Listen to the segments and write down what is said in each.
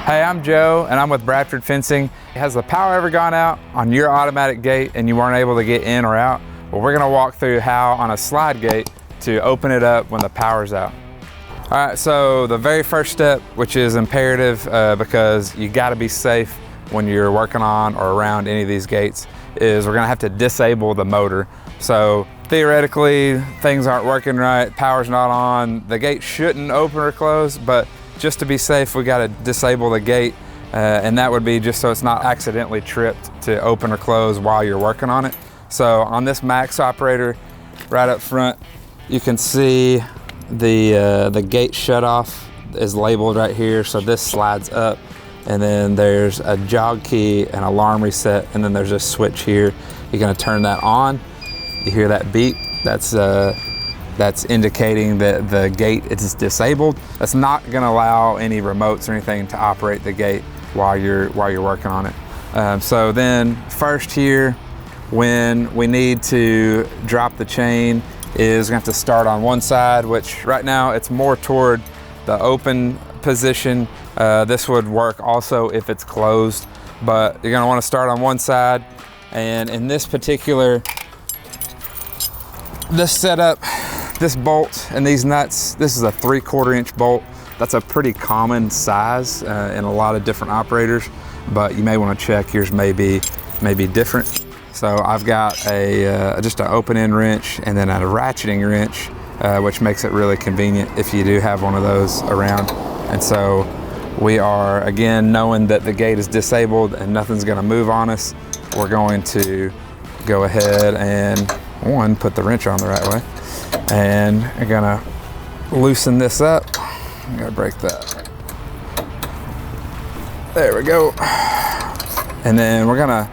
Hey, I'm Joe and I'm with Bradford Fencing. Has the power ever gone out on your automatic gate and you weren't able to get in or out? Well, we're gonna walk through how on a slide gate to open it up when the power's out. All right, so the very first step, which is imperative because you gotta be safe when you're working on or around any of these gates, is we're gonna have to disable the motor. So theoretically, things aren't working right, power's not on, the gate shouldn't open or close, but just to be safe, we gotta disable the gate, and that would be just so it's not accidentally tripped to open or close while you're working on it. So on this Max operator, right up front, you can see the gate shutoff is labeled right here. So this slides up, and then there's a jog key and alarm reset, and then there's a switch here. You're gonna turn that on. You hear that beep? That's indicating that the gate is disabled. That's not gonna allow any remotes or anything to operate the gate while you're working on it. So then first here, when we need to drop the chain, is gonna have to start on one side, which right now it's more toward the open position. This would work also if it's closed, but you're gonna wanna start on one side. And in this particular, this setup, this bolt and these nuts, this is a 3/4 inch bolt. That's a pretty common size in a lot of different operators, but you may want to check yours may be different. So I've got just an open end wrench and then a ratcheting wrench, which makes it really convenient if you do have one of those around. And so we are, again, knowing that the gate is disabled and nothing's going to move on us, we're going to go ahead and put the wrench on the right way. And I'm gonna loosen this up. I'm gonna break that. There we go. And then we're gonna,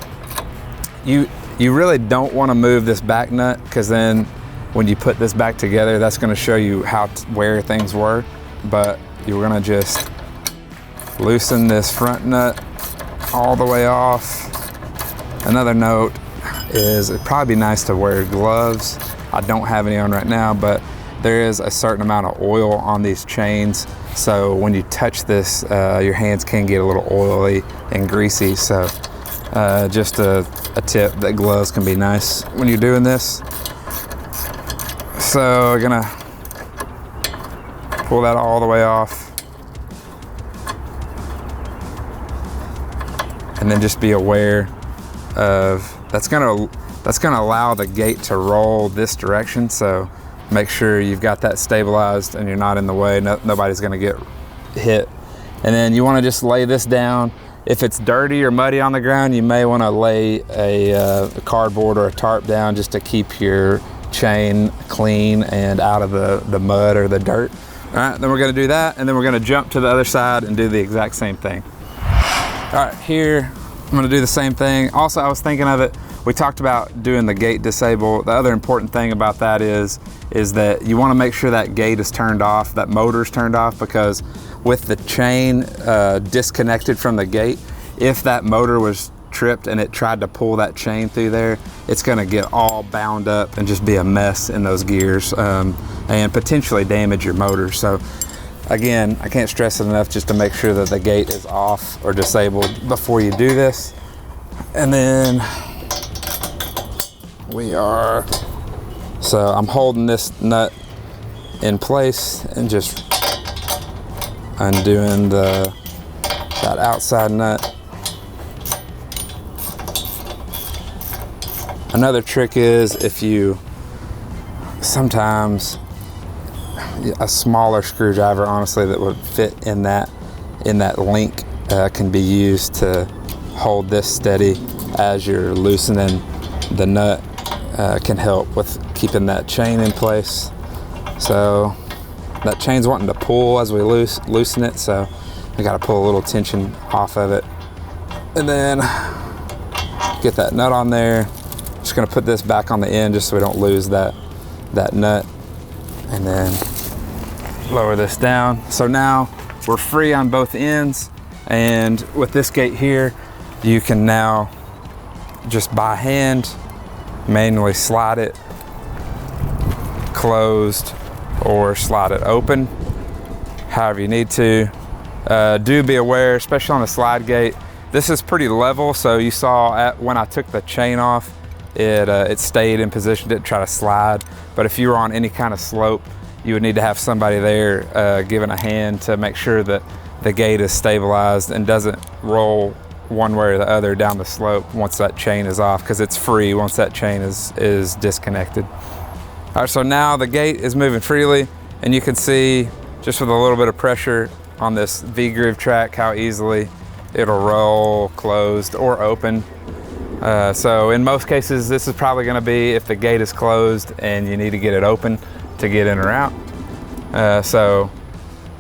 you really don't wanna move this back nut, because then when you put this back together, that's gonna show you where things were. But you're gonna just loosen this front nut all the way off. Another note is it'd probably be nice to wear gloves. I don't have any on right now, but there is a certain amount of oil on these chains. So when you touch this, your hands can get a little oily and greasy. So just a tip that gloves can be nice when you're doing this. So we're gonna pull that all the way off. And then just be aware of, that's gonna allow the gate to roll this direction. So make sure you've got that stabilized and you're not in the way. Nobody's gonna get hit. And then you wanna just lay this down. If it's dirty or muddy on the ground, you may wanna lay a cardboard or a tarp down just to keep your chain clean and out of the mud or the dirt. All right, then we're gonna do that, and then we're gonna jump to the other side and do the exact same thing. All right, here, I'm gonna do the same thing. Also, I was thinking of it, we talked about doing the gate disable. The other important thing about that is that you wanna make sure that gate is turned off, that motor's turned off, because with the chain disconnected from the gate, if that motor was tripped and it tried to pull that chain through there, it's gonna get all bound up and just be a mess in those gears and potentially damage your motor. So again, I can't stress it enough just to make sure that the gate is off or disabled before you do this. And then so I'm holding this nut in place and just undoing that outside nut. Another trick is sometimes a smaller screwdriver, honestly, that would fit in that link can be used to hold this steady as you're loosening the nut. Can help with keeping that chain in place. So that chain's wanting to pull as we loosen it, so I gotta pull a little tension off of it. And then get that nut on there. Just gonna put this back on the end just so we don't lose that nut. And then lower this down. So now we're free on both ends, and with this gate here, you can now just by hand manually slide it closed or slide it open, however you need to. do be aware, especially on a slide gate, this is pretty level, so you saw when I took the chain off, it stayed in position, didn't try to slide. But if you were on any kind of slope, you would need to have somebody there giving a hand to make sure that the gate is stabilized and doesn't roll one way or the other down the slope once that chain is off, because it's free once that chain is disconnected. All right, so now the gate is moving freely, and you can see just with a little bit of pressure on this V-groove track how easily it'll roll closed or open. So in most cases, this is probably going to be if the gate is closed and you need to get it open to get in or out. So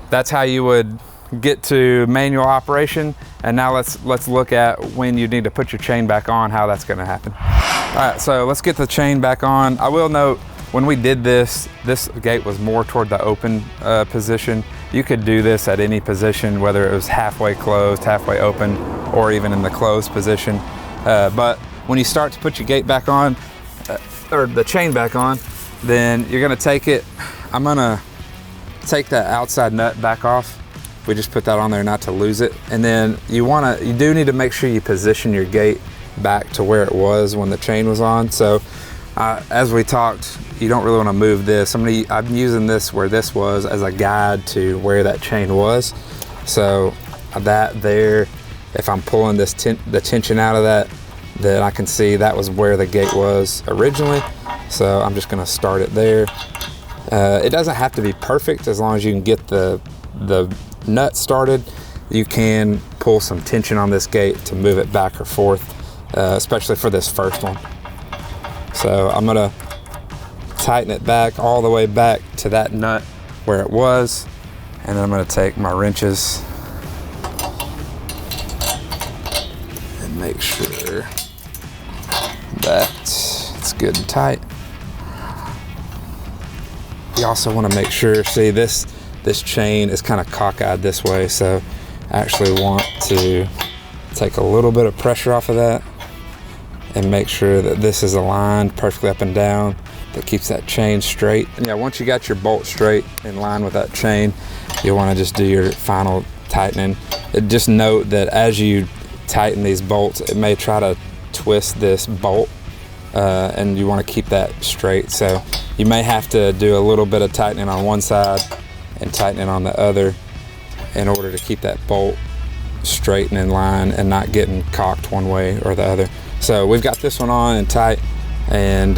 that's how you would get to manual operation. And now let's look at when you need to put your chain back on, how that's going to happen. All right, so let's get the chain back on. I will note, when we did this gate was more toward the open position. You could do this at any position, whether it was halfway closed, halfway open, or even in the closed position. But when you start to put your gate back on, or the chain back on, then you're gonna take it. I'm gonna take that outside nut back off. We just put that on there not to lose it. And then you do need to make sure you position your gate back to where it was when the chain was on. So as we talked, you don't really want to move this. I'm using this where this was as a guide to where that chain was. So that there, if I'm pulling the tension out of that, then I can see that was where the gate was originally. So I'm just going to start it there. It doesn't have to be perfect, as long as you can get the nut started. You can pull some tension on this gate to move it back or forth, especially for this first one. So I'm gonna tighten it back all the way back to that nut where it was, and then I'm gonna take my wrenches and make sure that it's good and tight. You also want to make sure, see this chain is kind of cockeyed this way, so I actually want to take a little bit of pressure off of that and make sure that this is aligned perfectly up and down. That keeps that chain straight. And yeah, once you got your bolt straight in line with that chain, you want to just do your final tightening. Just note that as you tighten these bolts, it may try to twist this bolt, and you want to keep that straight. So you may have to do a little bit of tightening on one side and tightening on the other in order to keep that bolt straight and in line and not getting cocked one way or the other. So we've got this one on and tight, and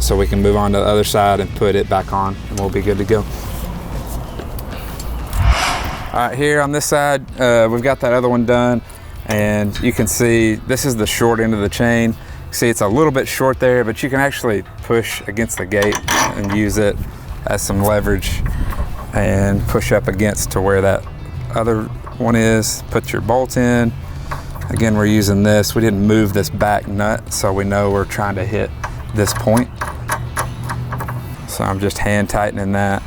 so we can move on to the other side and put it back on, and we'll be good to go. All right, here on this side, we've got that other one done, and you can see this is the short end of the chain. See, it's a little bit short there, but you can actually push against the gate and use it as some leverage and push up against to where that other one is. Put your bolt in. Again, we're using this. We didn't move this back nut, so we know we're trying to hit this point. So I'm just hand tightening that.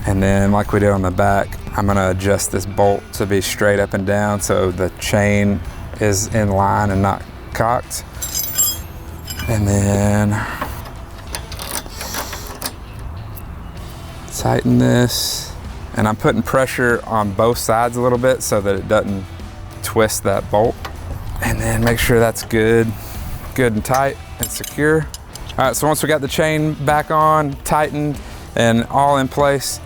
And then like we did on the back, I'm gonna adjust this bolt to be straight up and down so the chain is in line and not cocked. And then tighten this. And I'm putting pressure on both sides a little bit so that it doesn't twist that bolt. And then make sure that's good and tight and secure. All right, so once we got the chain back on, tightened, and all in place,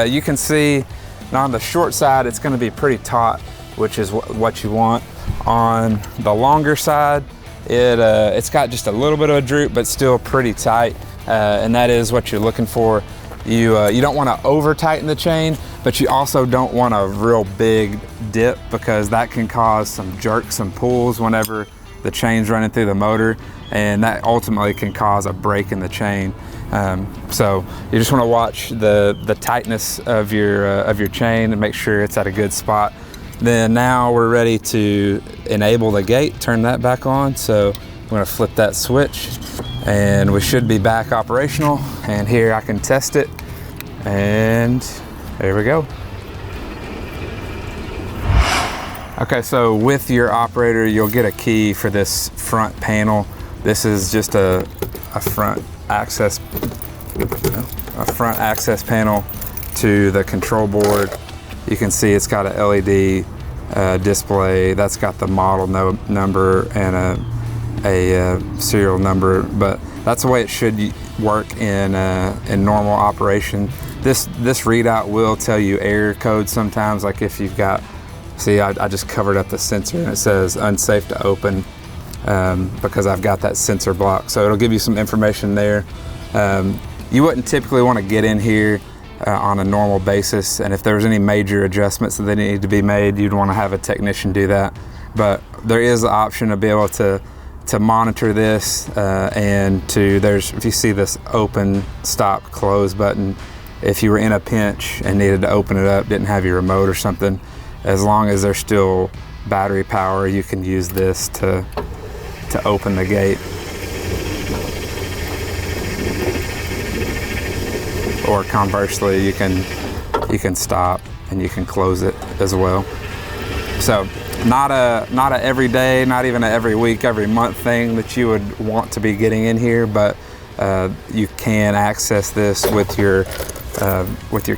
you can see now on the short side, it's gonna be pretty taut, which is what you want. On the longer side, it's got just a little bit of a droop, but still pretty tight, and that is what you're looking for. You don't want to over tighten the chain, but you also don't want a real big dip, because that can cause some jerks and pulls whenever the chain's running through the motor, and that ultimately can cause a break in the chain. So you just want to watch the tightness of your chain and make sure it's at a good spot. Then now we're ready to enable the gate, turn that back on. So I'm going to flip that switch, and we should be back operational. And here I can test it, and there we go. Okay, so with your operator, you'll get a key for this front panel. This is just a front access panel to the control board. You can see it's got an LED display. That's got the model number and a serial number, but that's the way it should work in normal operation. This readout will tell you error code sometimes, like if you've got, see, I just covered up the sensor and it says unsafe to open because I've got that sensor block. So it'll give you some information there. You wouldn't typically want to get in here on a normal basis, and if there was any major adjustments that need to be made, you'd want to have a technician do that. But there is the option to be able to monitor this and if you see this open, stop, close button, if you were in a pinch and needed to open it up, didn't have your remote or something, as long as there's still battery power, you can use this to open the gate. Or conversely, you can stop and you can close it as well. So not a everyday, not even a every week, every month thing that you would want to be getting in here, but you can access this with your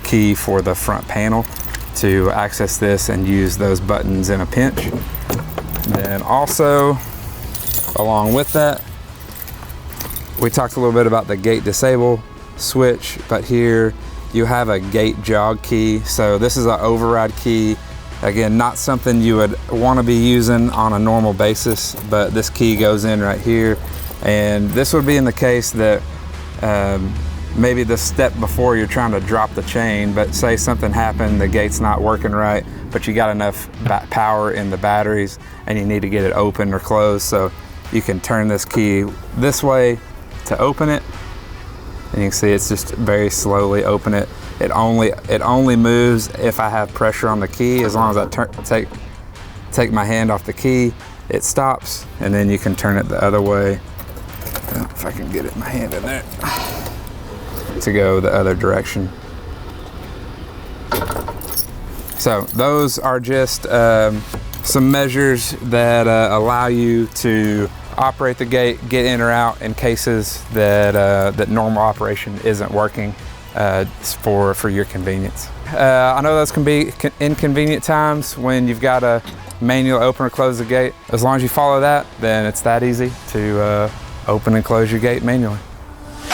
key for the front panel to access this and use those buttons in a pinch. And also, along with that, we talked a little bit about the gate disable switch, but here you have a gate jog key. So this is an override key. Again, not something you would want to be using on a normal basis, but this key goes in right here. And this would be in the case that maybe the step before you're trying to drop the chain, but say something happened, the gate's not working right, but you got enough power in the batteries and you need to get it open or closed. So you can turn this key this way to open it. And you can see it's just very slowly open it. It only moves if I have pressure on the key. As long as I take my hand off the key, it stops, and then you can turn it the other way. If I can get my hand in there to go the other direction. So those are just some measures that allow you to operate the gate, get in or out in cases that normal operation isn't working for your convenience. I know those can be inconvenient times when you've got to manual open or close the gate. As long as you follow that, then it's that easy to open and close your gate manually.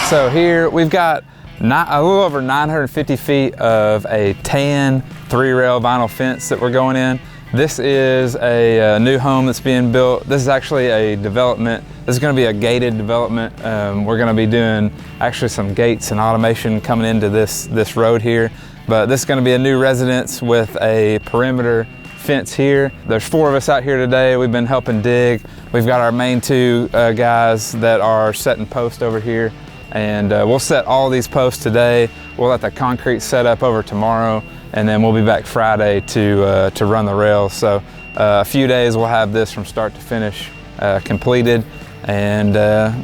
So here we've got a little over 950 feet of a tan 3-rail vinyl fence that we're going in. This is a new home that's being built. This is actually a development. This is going to be a gated development. We're going to be doing actually some gates and automation coming into this road here. But this is going to be a new residence with a perimeter fence here. There's 4 of us out here today. We've been helping dig. We've got our main 2 guys that are setting posts over here. And we'll set all these posts today. We'll let the concrete set up over tomorrow, and then we'll be back Friday to run the rails. So a few days we'll have this from start to finish completed and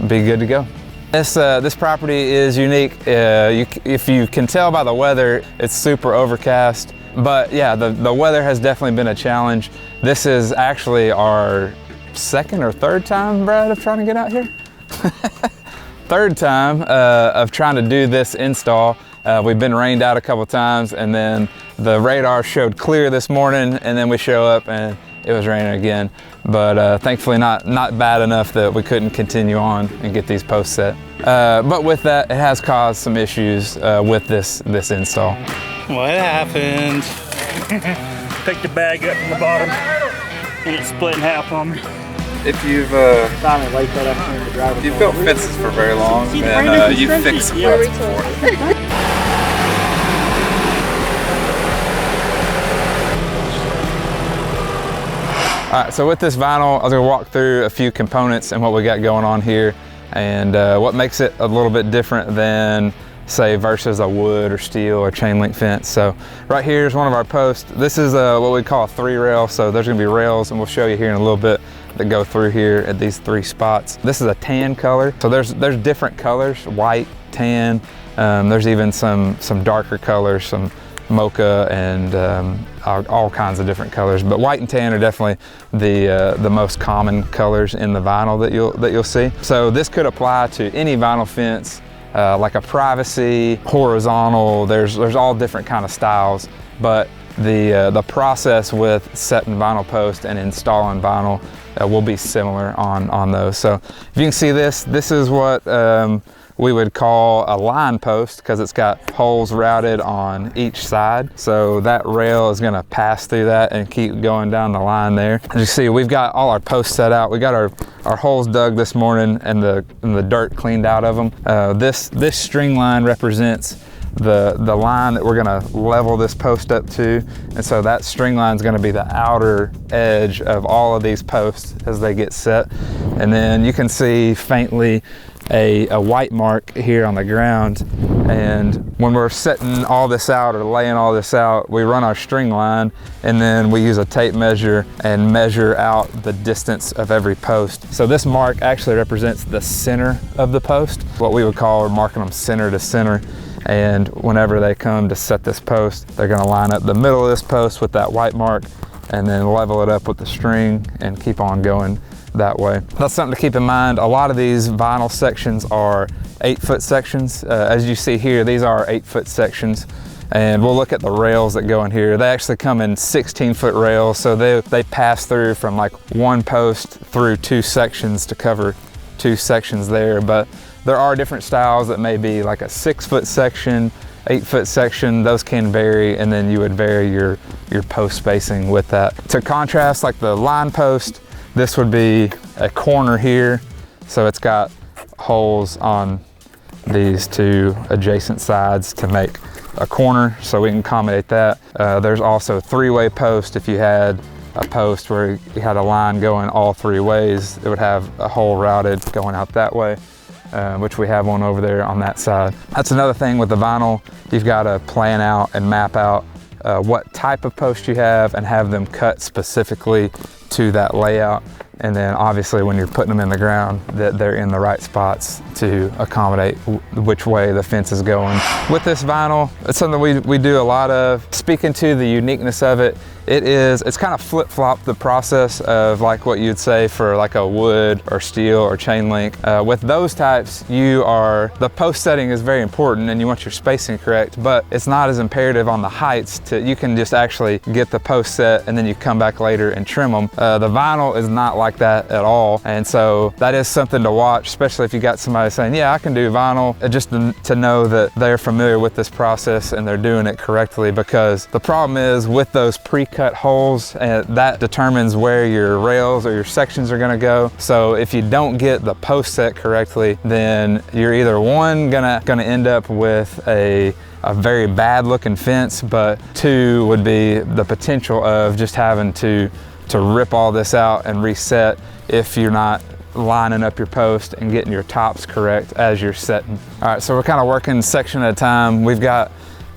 be good to go. This property is unique. If you can tell by the weather, it's super overcast. But yeah, the weather has definitely been a challenge. This is actually our 2nd or 3rd time, Brad, of trying to get out here. 3rd time of trying to do this install. We've been rained out a couple times, and then the radar showed clear this morning, and then we show up and it was raining again. But thankfully not bad enough that we couldn't continue on and get these posts set. But with that, it has caused some issues with this install. What happened? Picked the bag up from the bottom and it split in half on me. If you've built fences for very long, then you've fixed some roads before. All right, so with this vinyl, I was gonna walk through a few components and what we got going on here, and what makes it a little bit different than, say, versus a wood or steel or chain link fence. So right here is one of our posts. This is what we call a 3-rail, so there's gonna be rails, and we'll show you here in a little bit, that go through here at these 3 spots. This is a tan color, so there's different colors, white, tan, there's even some darker colors, some mocha, and all kinds of different colors. But white and tan are definitely the most common colors in the vinyl that you'll see. So this could apply to any vinyl fence, like a privacy, horizontal, there's all different kind of styles. But the process with setting vinyl post and installing vinyl will be similar on those. So if you can see this is what we would call a line post, because it's got holes routed on each side. So that rail is gonna pass through that and keep going down the line there. As you see, we've got all our posts set out. We got our holes dug this morning and the dirt cleaned out of them. This string line represents the line that we're gonna level this post up to. And so that string line is gonna be the outer edge of all of these posts as they get set. And then you can see faintly a white mark here on the ground. And when we're setting all this out or laying all this out, we run our string line and then we use a tape measure and measure out the distance of every post. So this mark actually represents the center of the post, what we would call, we're marking them center to center. And whenever they come to set this post, they're gonna line up the middle of this post with that white mark and then level it up with the string and keep on going that way. That's something to keep in mind. A lot of these vinyl sections are 8-foot sections. As you see here, these are 8-foot sections. And we'll look at the rails that go in here. They actually come in 16-foot rails. So they pass through from like one post through 2 sections to cover 2 sections there. But there are different styles that may be like a 6-foot section, 8-foot section. Those can vary, and then you would vary your post spacing with that. To contrast, like the line post, this would be a corner here. So it's got holes on these 2 adjacent sides to make a corner, so we can accommodate that. There's also 3-way post. If you had a post where you had a line going all 3 ways, it would have a hole routed going out that way, which we have one over there on that side. That's another thing with the vinyl. You've got to plan out and map out what type of post you have and have them cut specifically to that layout. And then obviously when you're putting them in the ground, that they're in the right spots to accommodate which way the fence is going. With this vinyl, it's something we do a lot of. Speaking to the uniqueness of it, it's kind of flip-flop the process of like what you'd say for like a wood or steel or chain link. With those types, the post setting is very important and you want your spacing correct, but it's not as imperative on the heights. You can just actually get the post set and then you come back later and trim them. The vinyl is not like that at all. And so that is something to watch, especially if you got somebody saying, yeah, I can do vinyl, just to know that they're familiar with this process and they're doing it correctly. Because the problem is with those pre-cut holes, that determines where your rails or your sections are gonna go. So if you don't get the post set correctly, then you're either one, gonna end up with a very bad looking fence, but 2 would be the potential of just having to rip all this out and reset if you're not lining up your post and getting your tops correct as you're setting. All right, so we're kind of working section at a time. We've got,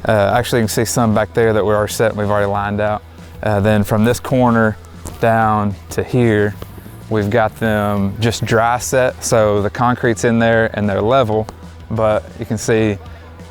actually you can see some back there that we are set and we've already lined out. Then from this corner down to here, we've got them just dry set. So the concrete's in there and they're level, but you can see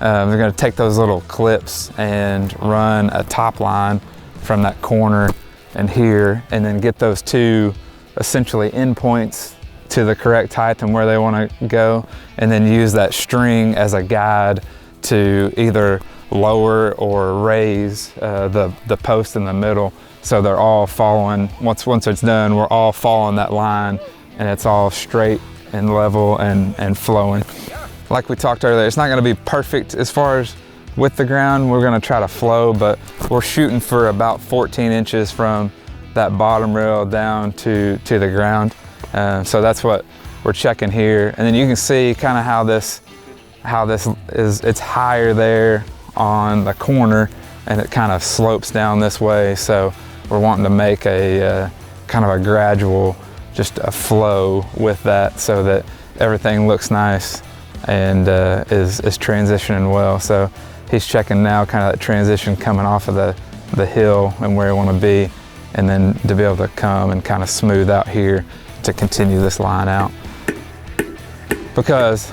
they're gonna take those little clips and run a top line from that corner and here, and then get those 2 essentially endpoints to the correct height and where they want to go, and then use that string as a guide to either lower or raise the post in the middle. So they're all following, once it's done, we're all following that line and it's all straight and level and flowing. Like we talked earlier, it's not going to be perfect as far as with the ground. We're going to try to flow, but we're shooting for about 14 inches from that bottom rail down to the ground. So that's what we're checking here. And then you can see kind of how this is, it's higher there on the corner and it kind of slopes down this way. So we're wanting to make a kind of a gradual, just a flow with that so that everything looks nice and is transitioning well. So he's checking now kind of that transition coming off of the hill and where we want to be, and then to be able to come and kind of smooth out here to continue this line out. Because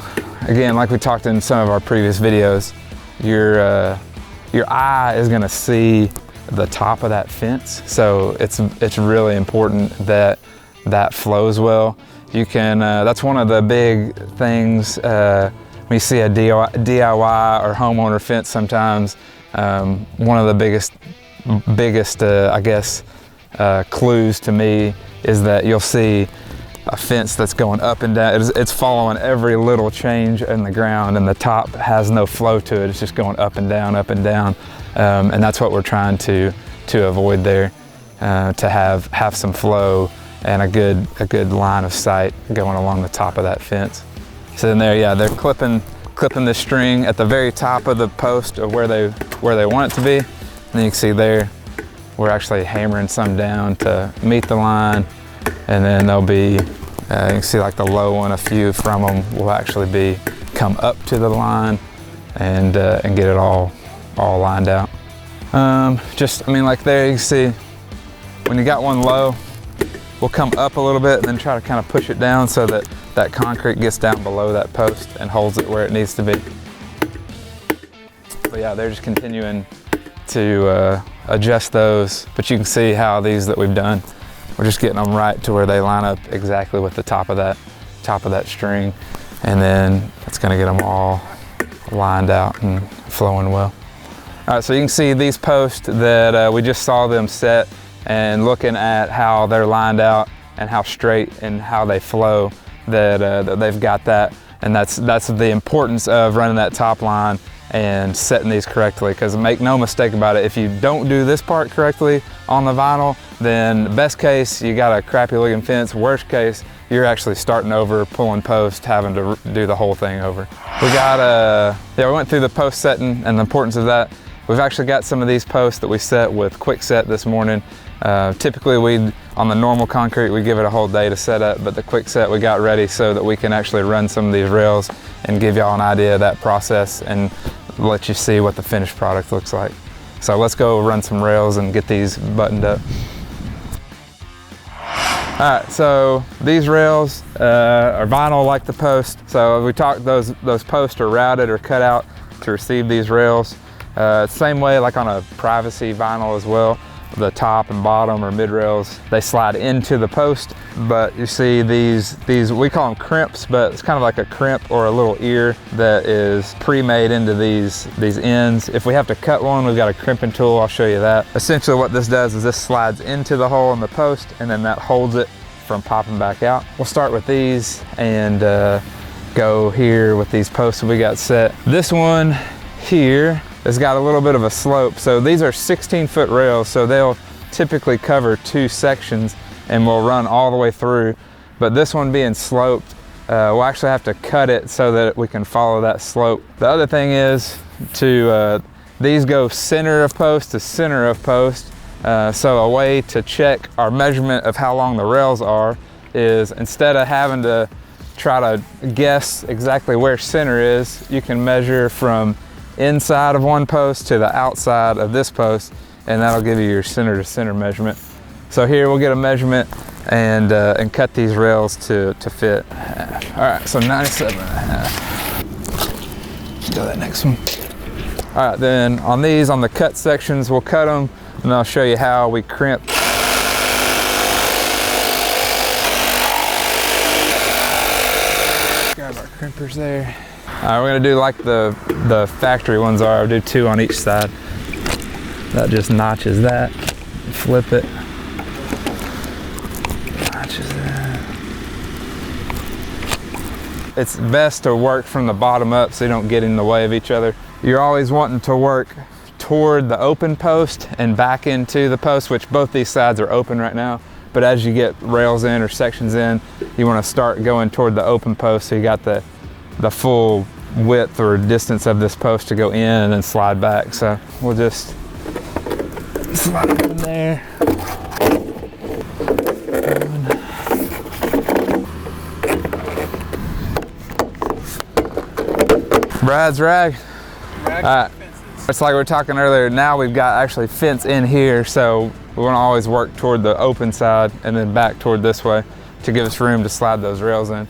again, like we talked in some of our previous videos, your eye is going to see the top of that fence. So it's really important that that flows well. You can, that's one of the big things when you see a DIY or homeowner fence sometimes. One of the biggest biggest, I guess, clues to me is that you'll see a fence that's going up and down. It's following every little change in the ground, and the top has no flow to it. It's just going up and down, up and down. And that's what we're trying to avoid there, to have some flow and a good line of sight going along the top of that fence. So then there, yeah, they're clipping the string at the very top of the post of where they want it to be. And then you can see there, we're actually hammering some down to meet the line. And then there'll be, you can see like the low one, a few from them will actually come up to the line and get it all lined out. I mean, like there you can see, when you got one low, we'll come up a little bit and then try to kind of push it down so that that concrete gets down below that post and holds it where it needs to be. But yeah, they're just continuing to adjust those, but you can see how these that we've done, we're just getting them right to where they line up exactly with the top of that string, and then it's going to get them all lined out and flowing well. All right, so you can see these posts that we just saw them set, and looking at how they're lined out and how straight and how they flow, that they've got that, and that's the importance of running that top line and setting these correctly, because make no mistake about it, if you don't do this part correctly on the vinyl, then best case, you got a crappy looking fence. Worst case, you're actually starting over, pulling post, having to do the whole thing over. We went through the post setting and the importance of that. We've actually got some of these posts that we set with quick set this morning. Typically on the normal concrete, we give it a whole day to set up, but the quick set we got ready so that we can actually run some of these rails and give y'all an idea of that process and let you see what the finished product looks like. So let's go run some rails and get these buttoned up. All right, so these rails are vinyl like the post. So we talked, those posts are routed or cut out to receive these rails. Same way like on a privacy vinyl as well. The top and bottom or mid rails, they slide into the post, but you see these we call them crimps, but it's kind of like a crimp or a little ear that is pre-made into these ends. If we have to cut one, we've got a crimping tool. I'll show you that. Essentially what this does is this slides into the hole in the post, and then that holds it from popping back out. We'll start with these and go here with these posts we got set. This one here, it's got a little bit of a slope. So these are 16-foot rails, so they'll typically cover 2 sections and we'll run all the way through. But this one being sloped, we'll actually have to cut it so that we can follow that slope. The other thing is these go center of post to center of post. So a way to check our measurement of how long the rails are is, instead of having to try to guess exactly where center is, you can measure from inside of one post to the outside of this post, and that'll give you your center to center measurement. So here we'll get a measurement and cut these rails to fit. All right, so 97.5. Let's go that next one. All right, then on the cut sections, we'll cut them, and I'll show you how we crimp. Grab our crimpers there. All right, we're gonna do like the factory ones are. I'll do 2 on each side. That just notches that. Flip it. Notches that. It's best to work from the bottom up so you don't get in the way of each other. You're always wanting to work toward the open post and back into the post, which both these sides are open right now. But as you get rails in or sections in, you want to start going toward the open post so you got the full width or distance of this post to go in and then slide back. So we'll just slide it in there. Brad's rag. All right. It's like we were talking earlier, now we've got actually fence in here, so we want to always work toward the open side and then back toward this way to give us room to slide those rails in.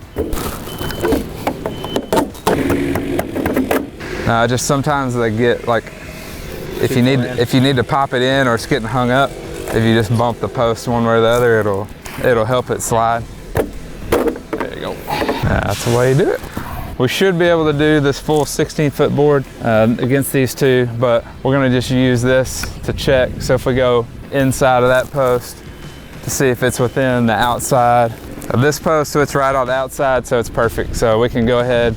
Just sometimes they get like, if you need to pop it in or it's getting hung up, if you just bump the post one way or the other, it'll help it slide. There you go. That's the way you do it. We should be able to do this full 16-foot board against these two, but we're gonna just use this to check. So if we go inside of that post to see if it's within the outside of this post, so it's right on the outside, so it's perfect. So we can go ahead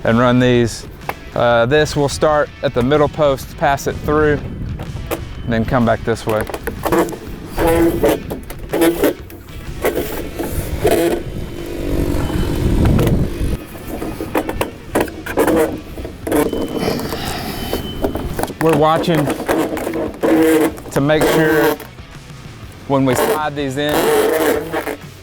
and run these. This will start at the middle post, pass it through, and then come back this way. We're watching to make sure when we slide these in,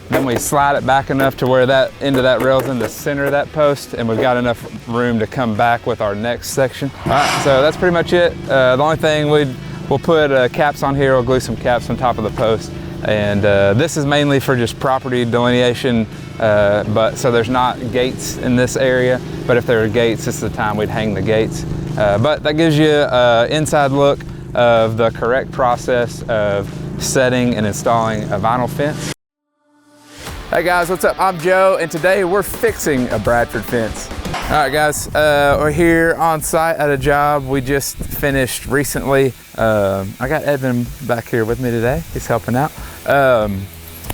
then we slide it back enough to where that end of that rail is in the center of that post, and we've got enough room to come back with our next section. All right, so that's pretty much it. The only thing we'll put caps on here. We'll glue some caps on top of the post, and this is mainly for just property delineation. But so there's not gates in this area, but if there are gates, this is the time we'd hang the gates. But that gives you an inside look of the correct process of setting and installing a vinyl fence. Hey guys, what's up? I'm Joe, and today we're fixing a Bradford fence. All right guys, we're here on site at a job we just finished recently. I got Evan back here with me today. He's helping out.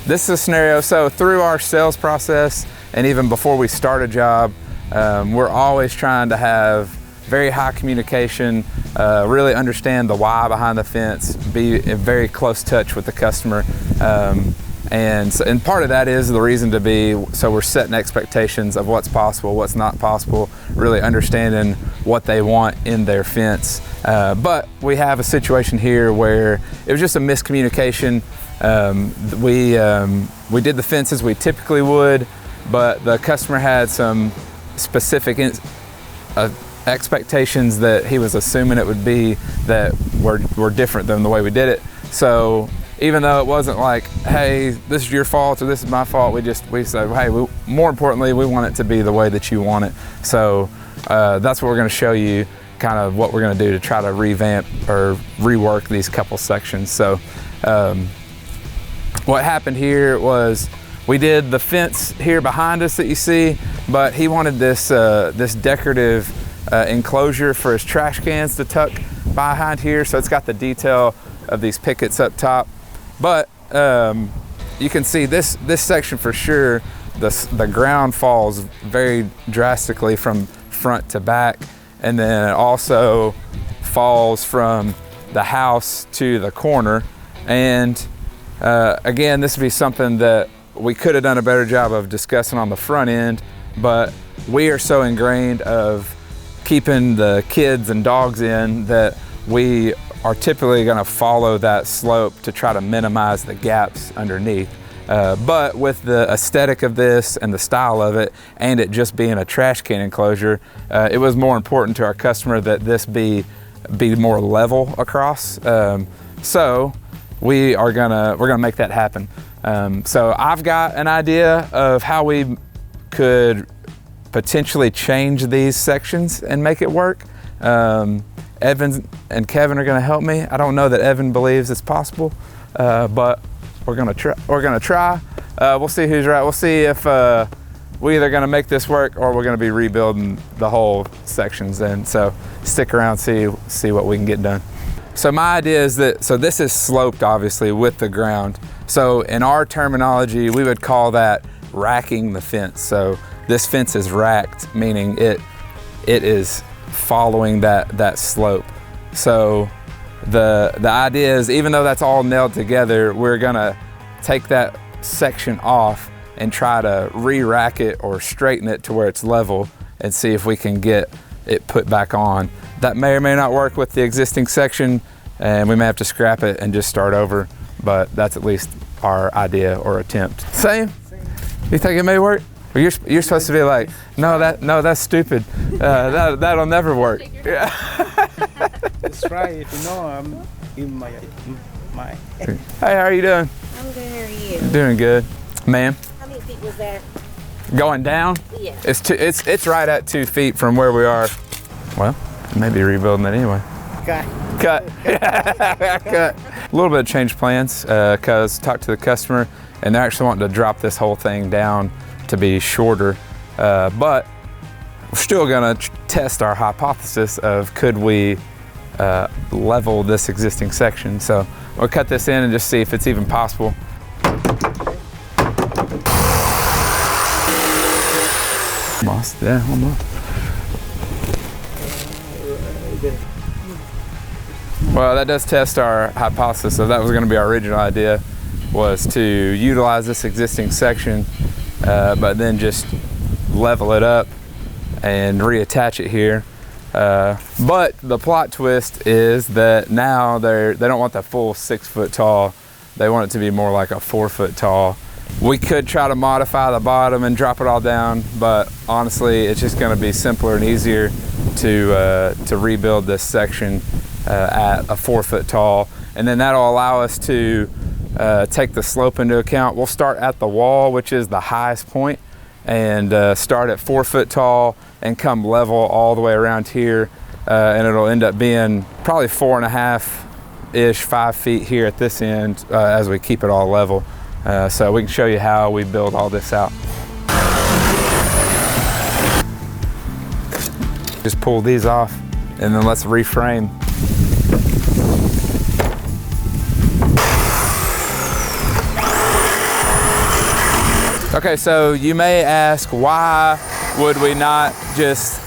This is a scenario, so through our sales process and even before we start a job, we're always trying to have very high communication, really understand the why behind the fence, be in very close touch with the customer. And part of that is the reason to be, so we're setting expectations of what's possible, what's not possible, really understanding what they want in their fence. But we have a situation here where it was just a miscommunication. We did the fence as we typically would, but the customer had some specific expectations that he was assuming it would be that were different than the way we did it. So even though it wasn't like, hey, this is your fault or this is my fault, we said, hey, more importantly, we want it to be the way that you want it. So that's what we're going to show you, kind of what we're going to do to try to revamp or rework these couple sections. So what happened here was we did the fence here behind us that you see, but he wanted this this decorative enclosure for his trash cans to tuck behind here. So it's got the detail of these pickets up top. But you can see this section for sure, the ground falls very drastically from front to back, and then it also falls from the house to the corner. And again, this would be something that we could have done a better job of discussing on the front end, but we are so ingrained of keeping the kids and dogs in that we are typically going to follow that slope to try to minimize the gaps underneath. But with the aesthetic of this and the style of it, and it just being a trash can enclosure, it was more important to our customer that this be more level across. So we're gonna make that happen. So I've got an idea of how we could potentially change these sections and make it work. Evan and Kevin are going to help me. I don't know that Evan believes it's possible, but we're going to try. We'll see who's right. We'll see if we're either going to make this work or we're going to be rebuilding the whole sections. And so stick around, see what we can get done. So my idea is that, so this is sloped obviously with the ground. So in our terminology, we would call that racking the fence. So this fence is racked, meaning it is following that slope. So the idea is, even though that's all nailed together, we're gonna take that section off and try to re-rack it or straighten it to where it's level and see if we can get it put back on. That may or may not work with the existing section, and we may have to scrap it and just start over, but that's at least our idea or attempt. Same? You think it may work? Or you're supposed to be like, no, that's stupid. That'll never work. Yeah. Let's try it. If you know, I'm in my. Hey, how are you doing? I'm good. How are you? Doing good, ma'am. How many feet was that? Going down? Yeah. It's right at 2 feet from where we are. Well, maybe rebuilding it anyway. Cut. Cut. A little bit of change plans, because talked to the customer, and they're actually wanting to drop this whole thing down to be shorter, but we're still gonna test our hypothesis of could we level this existing section. So we'll cut this in and just see if it's even possible. Almost, yeah, almost. Well, that does test our hypothesis. So that was gonna be our original idea, was to utilize this existing section, but then just level it up and reattach it here. But the plot twist is that now they don't want the full 6 foot tall. They want it to be more like a 4 foot tall. We could try to modify the bottom and drop it all down, but honestly, it's just going to be simpler and easier to rebuild this section at a 4 foot tall, and then that'll allow us to take the slope into account. We'll start at the wall, which is the highest point, and start at 4 foot tall and come level all the way around here, and it'll end up being probably 4.5-ish, 5 feet here at this end as we keep it all level. So we can show you how we build all this out. Just pull these off and then let's reframe. Okay, so you may ask, why would we not just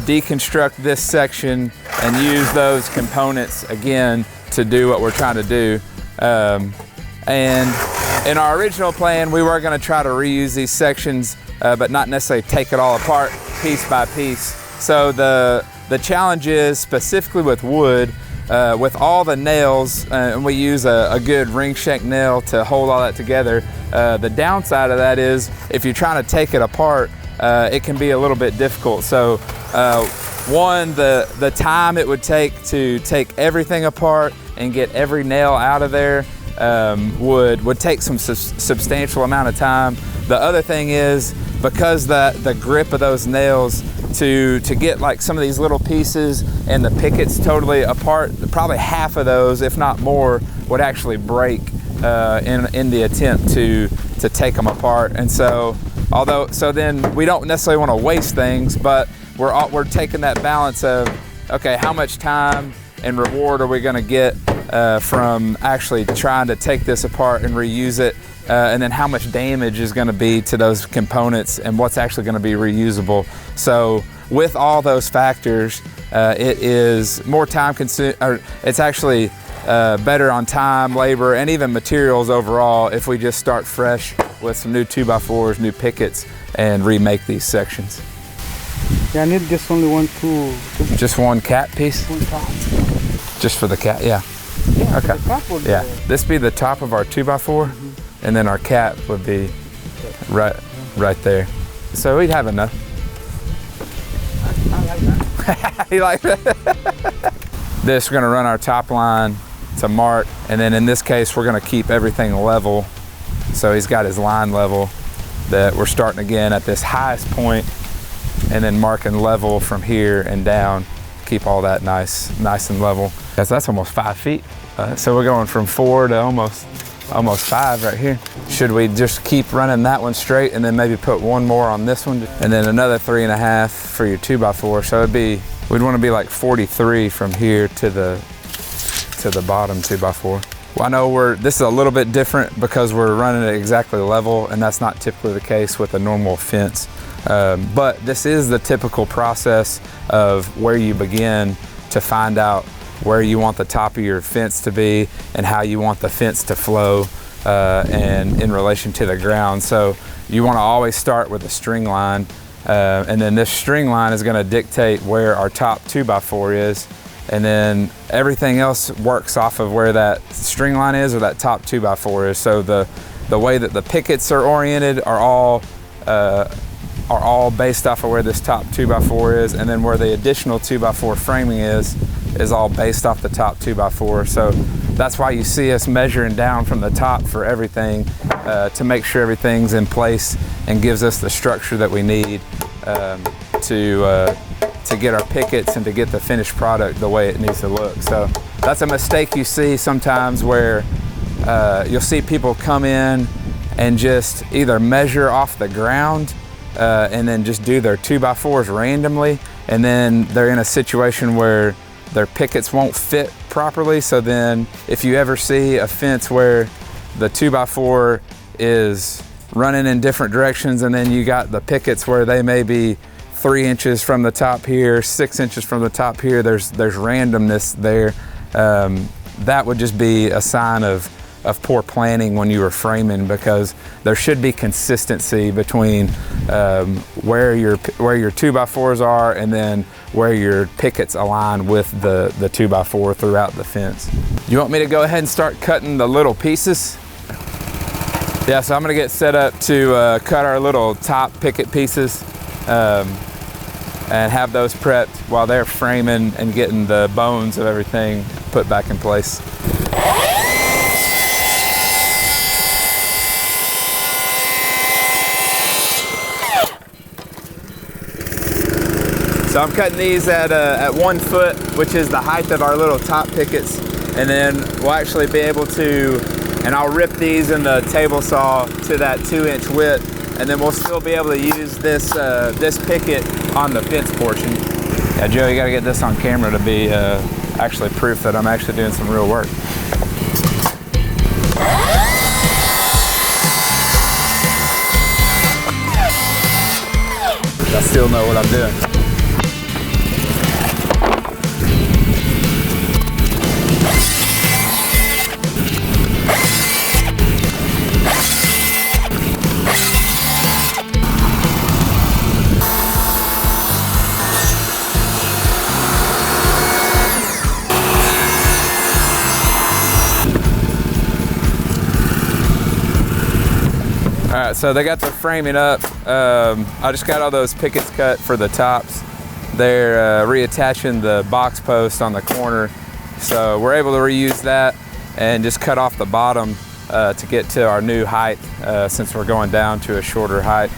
deconstruct this section and use those components again to do what we're trying to do? And in our original plan, we were going to try to reuse these sections, but not necessarily take it all apart piece by piece. So the challenge is, specifically with wood, with all the nails, and we use a good ring shank nail to hold all that together. The downside of that is, if you're trying to take it apart, it can be a little bit difficult. So one, the time it would take to take everything apart and get every nail out of there would take some substantial amount of time. The other thing is, because the grip of those nails, to get like some of these little pieces and the pickets totally apart, probably half of those, if not more, would actually break in the attempt to take them apart. And so then we don't necessarily want to waste things, but we're taking that balance of, okay, how much time and reward are we going to get from actually trying to take this apart and reuse it, and then how much damage is going to be to those components and what's actually going to be reusable. So with all those factors, it is more time consuming, or it's actually better on time, labor, and even materials overall if we just start fresh with some new 2x4s, new pickets, and remake these sections. Yeah, I need just only one tool. Just one cat piece? One top. Just for the cat, yeah. Yeah, Okay. the top would be Yeah, there. this be the top of our 2x4, and then our cap would be right there. So we'd have enough. I like that. You like that? This, we're gonna run our top line to mark, and then in this case, we're gonna keep everything level. So he's got his line level, that we're starting again at this highest point, and then marking level from here and down. Keep all that nice and level. That's almost 5 feet. So we're going from 4 to almost 5 right here. Should we just keep running that one straight and then maybe put one more on this one, and then another 3.5 for your 2x4? So we'd want to be like 43 from here to the bottom 2x4. Well, I know this is a little bit different because we're running it exactly level, and that's not typically the case with a normal fence. But this is the typical process of where you begin to find out where you want the top of your fence to be and how you want the fence to flow and in relation to the ground. So you want to always start with a string line, and then this string line is going to dictate where our top 2x4 is, and then everything else works off of where that string line is or that top 2x4 is. So the way that the pickets are oriented are all based off of where this top 2x4 is, and then where the additional 2x4 framing is all based off the top 2x4. So that's why you see us measuring down from the top for everything, to make sure everything's in place and gives us the structure that we need to get our pickets and to get the finished product the way it needs to look. So that's a mistake you see sometimes, where you'll see people come in and just either measure off the ground and then just do their 2x4s randomly, and then they're in a situation where their pickets won't fit properly. So then if you ever see a fence where the 2x4 is running in different directions, and then you got the pickets where they may be 3 inches from the top here, 6 inches from the top here, there's randomness there. That would just be a sign of poor planning when you were framing, because there should be consistency between where your 2x4s are and then where your pickets align with the 2x4 throughout the fence. You want me to go ahead and start cutting the little pieces? Yeah, so I'm gonna get set up to cut our little top picket pieces and have those prepped while they're framing and getting the bones of everything put back in place. So I'm cutting these at 1 foot, which is the height of our little top pickets. And then we'll actually be able to, and I'll rip these in the table saw to that 2-inch width, and then we'll still be able to use this picket on the fence portion. Yeah, Joe, you gotta get this on camera to be actually proof that I'm actually doing some real work. I still know what I'm doing. All right, so they got the framing up. I just got all those pickets cut for the tops. They're reattaching the box post on the corner. So we're able to reuse that and just cut off the bottom to get to our new height since we're going down to a shorter height.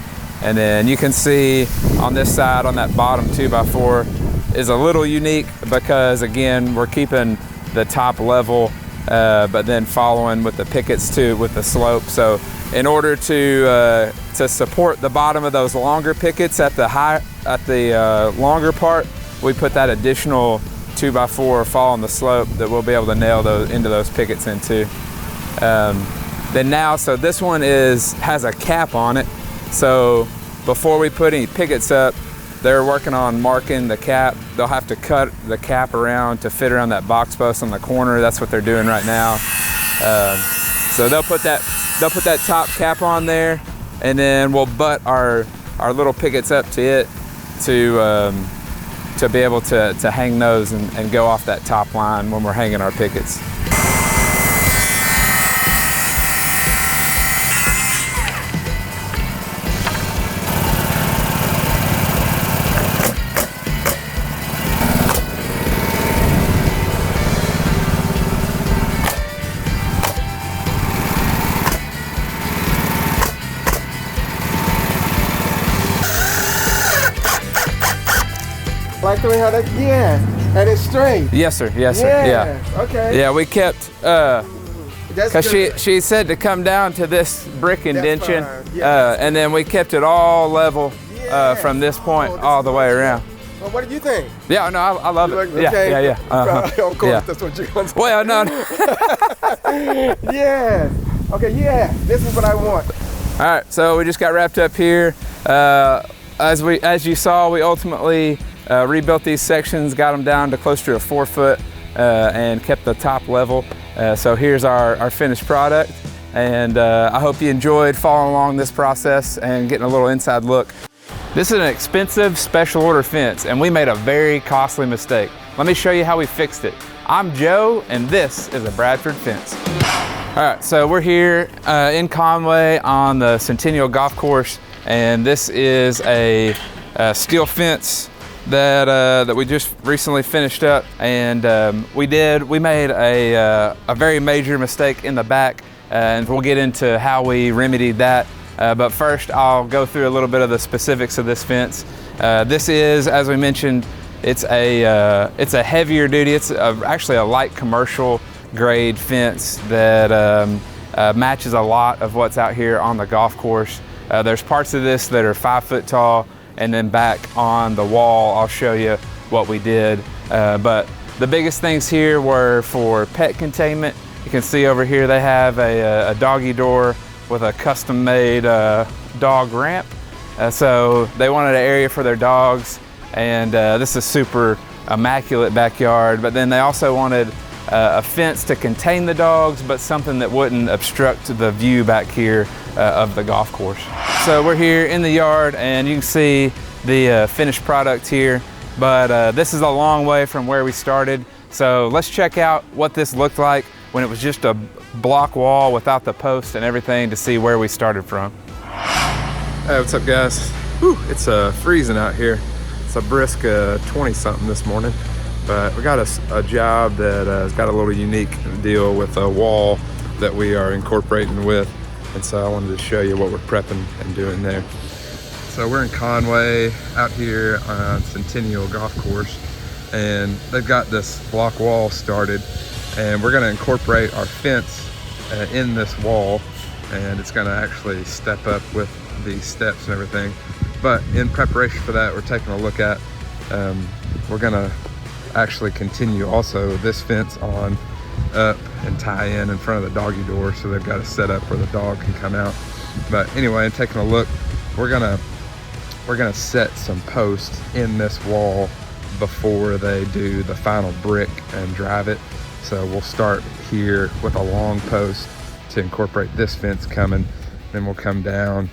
And then you can see on this side, on that bottom 2x4 is a little unique because again, we're keeping the top level, but then following with the pickets too, with the slope. So in order to support the bottom of those longer pickets at the longer part, we put that additional 2x4 following the slope that we'll be able to nail those into those pickets into. Then now, so this one has a cap on it. So before we put any pickets up, they're working on marking the cap. They'll have to cut the cap around to fit around that box post on the corner. That's what they're doing right now. So they'll put that top cap on there, and then we'll butt our little pickets up to it to be able to hang those and go off that top line when we're hanging our pickets. Like the way how that, yeah, and it's straight. Yes, sir. Yes, sir. Yeah. Okay. Yeah, we kept, because she said to come down to this brick indention, and then we kept it all level from this point all the way around. Well, what do you think? Yeah, no, I love it. Okay. Yeah. Of course, that's what you're going to say. Well, no. Yeah. Okay, yeah, this is what I want. All right, so we just got wrapped up here. As you saw, we ultimately rebuilt these sections, got them down to close to a 4 foot, and kept the top level. So here's our finished product, and I hope you enjoyed following along this process and getting a little inside look. This is an expensive special order fence, and we made a very costly mistake. Let me show you how we fixed it. I'm Joe, and this is a Bradford fence. All right, so we're here in Conway on the Centennial Golf Course, and this is a steel fence that we just recently finished up, and we made a very major mistake in the back, and we'll get into how we remedied that. But first, I'll go through a little bit of the specifics of this fence. This is, as we mentioned, it's a heavier duty. It's actually a light commercial grade fence that matches a lot of what's out here on the golf course. There's parts of this that are 5 foot tall, and then back on the wall, I'll show you what we did. But the biggest things here were for pet containment. You can see over here they have a doggy door with a custom-made dog ramp. So they wanted an area for their dogs, and this is super immaculate backyard. But then they also wanted a fence to contain the dogs, but something that wouldn't obstruct the view back here of the golf course. So we're here in the yard, and you can see the finished product here. But this is a long way from where we started. So let's check out what this looked like when it was just a block wall without the post and everything, to see where we started from. Hey, what's up guys? Whew, it's freezing out here. It's a brisk 20 something this morning, but we got a job that has got a little unique deal with a wall that we are incorporating with. And so I wanted to show you what we're prepping and doing there. So we're in Conway out here on Centennial Golf Course, and they've got this block wall started, and we're gonna incorporate our fence in this wall, and it's gonna actually step up with these steps and everything. But in preparation for that, we're taking a look at, we're gonna actually continue also this fence on up and tie in front of the doggy door, so they've got a setup where the dog can come out. But anyway, in taking a look, we're gonna set some posts in this wall before they do the final brick and drive it. So we'll start here with a long post to incorporate this fence coming, then we'll come down.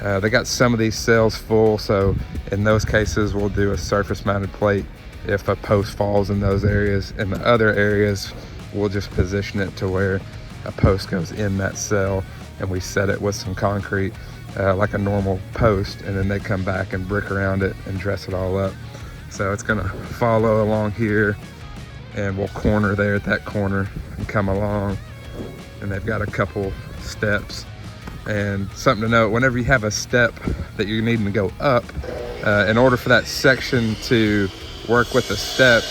They got some of these cells full, so in those cases we'll do a surface mounted plate if a post falls in those areas. In the other areas, we'll just position it to where a post goes in that cell, and we set it with some concrete like a normal post, and then they come back and brick around it and dress it all up. So it's gonna follow along here, and we'll corner there at that corner and come along, and they've got a couple steps. And something to note, whenever you have a step that you're needing to go up, in order for that section to work with the step,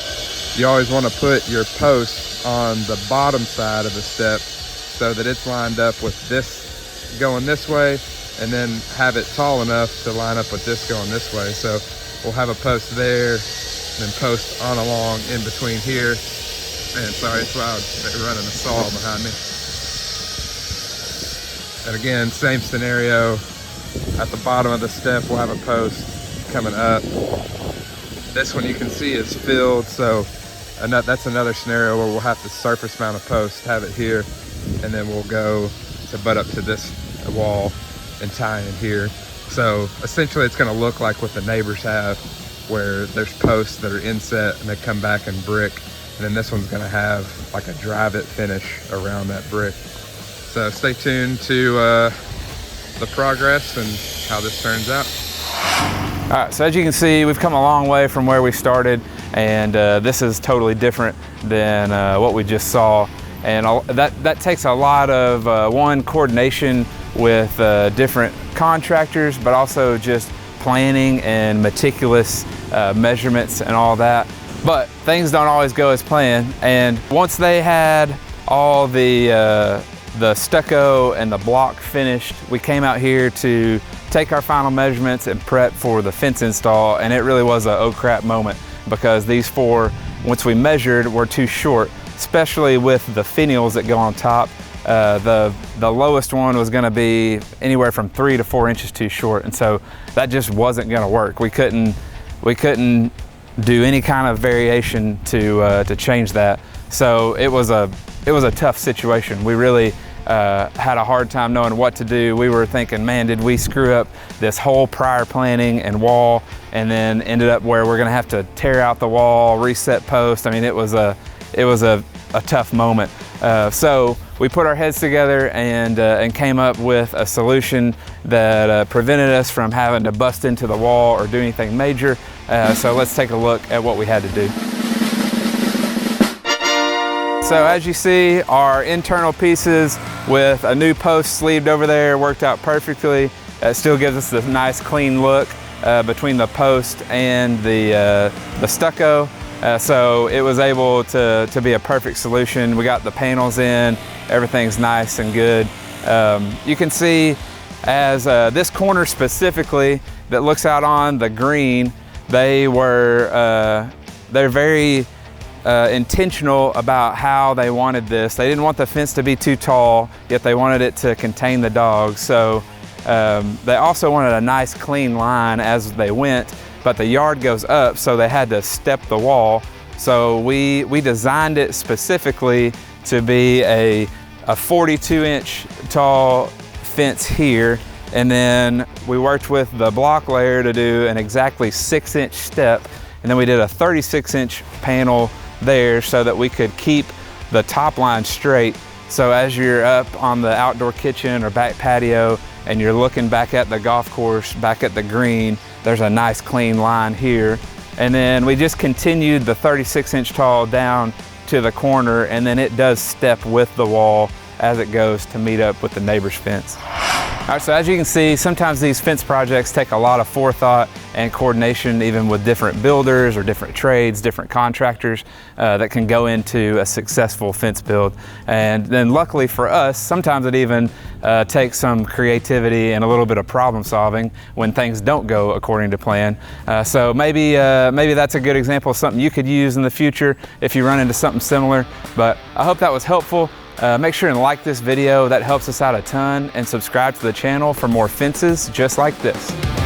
you always want to put your post on the bottom side of the step so that it's lined up with this going this way, and then have it tall enough to line up with this going this way. So we'll have a post there, and then post on along in between here. And sorry, it's loud, they're running a saw behind me. And again, same scenario. At the bottom of the step, we'll have a post coming up. This one you can see is filled, so that's another scenario where we'll have to surface mount a post, have it here, and then we'll go to butt up to this wall and tie in here. So essentially it's gonna look like what the neighbors have, where there's posts that are inset and they come back and brick, and then this one's gonna have like a drive it finish around that brick. So stay tuned to the progress and how this turns out. All right, so as you can see, we've come a long way from where we started, and this is totally different than what we just saw. And that takes a lot of, one, coordination with different contractors, but also just planning and meticulous measurements and all that. But things don't always go as planned. And once they had all the stucco and the block finished, we came out here to take our final measurements and prep for the fence install. And it really was a oh crap moment, because these four, once we measured, were too short, especially with the finials that go on top. The lowest one was gonna be anywhere from 3 to 4 inches too short. And so that just wasn't gonna work. We couldn't do any kind of variation to change that. So it was a tough situation. We really had a hard time knowing what to do. We were thinking, man, did we screw up this whole prior planning and wall, and then ended up where we're gonna have to tear out the wall, reset post. I mean, it was a tough moment. So we put our heads together and came up with a solution that prevented us from having to bust into the wall or do anything major. So let's take a look at what we had to do. So as you see, our internal pieces with a new post sleeved over there worked out perfectly. It still gives us this nice clean look between the post and the stucco. So it was able to be a perfect solution. We got the panels in, everything's nice and good. You can see as this corner specifically that looks out on the green, they're very intentional about how they wanted this. They didn't want the fence to be too tall, yet they wanted it to contain the dogs. So they also wanted a nice clean line as they went, but the yard goes up, so they had to step the wall. So we designed it specifically to be a 42-inch tall fence here, and then we worked with the block layer to do an exactly 6-inch step, and then we did a 36-inch panel there so that we could keep the top line straight. So as you're up on the outdoor kitchen or back patio and you're looking back at the golf course, back at the green, there's a nice clean line here. And then we just continued the 36-inch tall down to the corner, and then it does step with the wall as it goes to meet up with the neighbor's fence. All right, so as you can see, sometimes these fence projects take a lot of forethought and coordination, even with different builders or different trades, different contractors that can go into a successful fence build. And then luckily for us, sometimes it even takes some creativity and a little bit of problem solving when things don't go according to plan. So maybe that's a good example of something you could use in the future if you run into something similar. But I hope that was helpful. Make sure and like this video, that helps us out a ton, and subscribe to the channel for more fences just like this.